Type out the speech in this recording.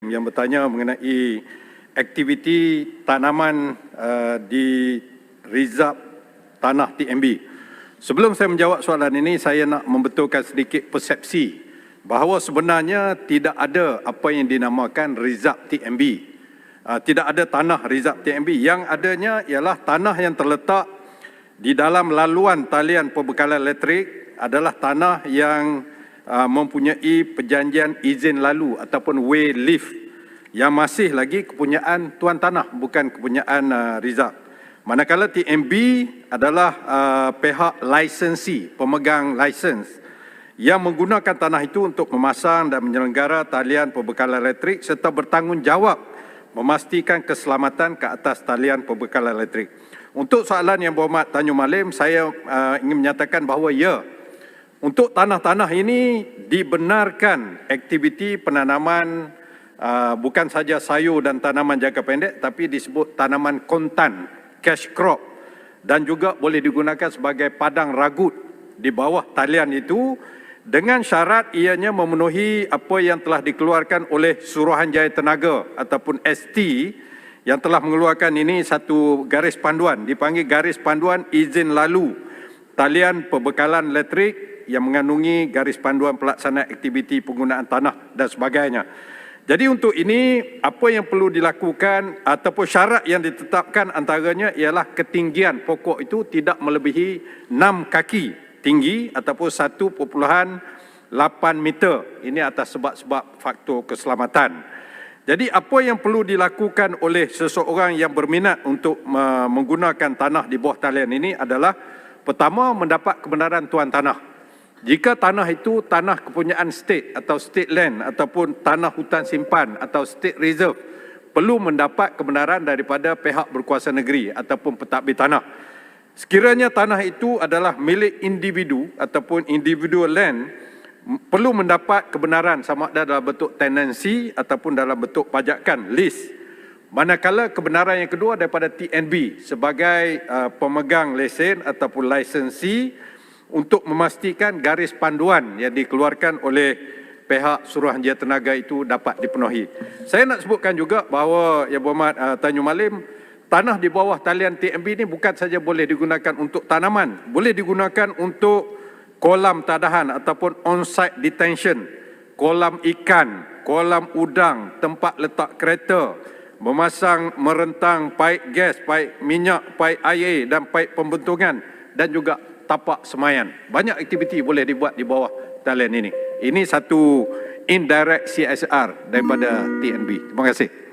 yang bertanya mengenai aktiviti tanaman di Rizab Tanah TMB. Sebelum saya menjawab soalan ini, saya nak membetulkan sedikit persepsi bahawa sebenarnya tidak ada apa yang dinamakan Rizab TMB. Tidak ada tanah Rizab TMB. Yang adanya ialah tanah yang terletak di dalam laluan talian perbekalan elektrik adalah tanah yang mempunyai perjanjian izin lalu ataupun way lift yang masih lagi kepunyaan tuan tanah, bukan kepunyaan Rizab. Manakala TMB adalah pihak lisensi, pemegang lisens yang menggunakan tanah itu untuk memasang dan menyelenggara talian perbekalan elektrik serta bertanggungjawab memastikan keselamatan ke atas talian perbekalan elektrik. Untuk soalan yang berhormat Tanjung Malim, saya ingin menyatakan bahawa ya, untuk tanah-tanah ini dibenarkan aktiviti penanaman bukan saja sayur dan tanaman jangka pendek, tapi disebut tanaman kontan, cash crop, dan juga boleh digunakan sebagai padang ragut di bawah talian itu dengan syarat ianya memenuhi apa yang telah dikeluarkan oleh Suruhanjaya Tenaga ataupun ST yang telah mengeluarkan ini satu garis panduan, dipanggil garis panduan izin lalu talian perbekalan elektrik yang mengandungi garis panduan pelaksanaan aktiviti penggunaan tanah dan sebagainya. Jadi untuk ini, apa yang perlu dilakukan ataupun syarat yang ditetapkan antaranya ialah ketinggian pokok itu tidak melebihi 6 kaki tinggi ataupun 1.8 meter. Ini atas sebab-sebab faktor keselamatan. Jadi apa yang perlu dilakukan oleh seseorang yang berminat untuk menggunakan tanah di bawah talian ini adalah pertama mendapat kebenaran tuan tanah. Jika tanah itu tanah kepunyaan state atau state land ataupun tanah hutan simpan atau state reserve, perlu mendapat kebenaran daripada pihak berkuasa negeri ataupun pentadbir tanah. Sekiranya tanah itu adalah milik individu ataupun individual land, perlu mendapat kebenaran sama ada dalam bentuk tenancy ataupun dalam bentuk pajakan, lease. Manakala kebenaran yang kedua daripada TNB sebagai pemegang lesen ataupun lisensi untuk memastikan garis panduan yang dikeluarkan oleh pihak Suruhanjaya Tenaga itu dapat dipenuhi. Saya nak sebutkan juga bahawa Yang Berhormat Tanjung Malim, tanah di bawah talian TMB ini bukan saja boleh digunakan untuk tanaman, boleh digunakan untuk kolam tadahan ataupun on-site detention, kolam ikan, kolam udang, tempat letak kereta, memasang merentang paip gas, paip minyak, paip air dan paip pembentungan dan juga tapak semayan. Banyak aktiviti boleh dibuat di bawah talian ini. Ini satu indirect CSR daripada TNB. Terima kasih.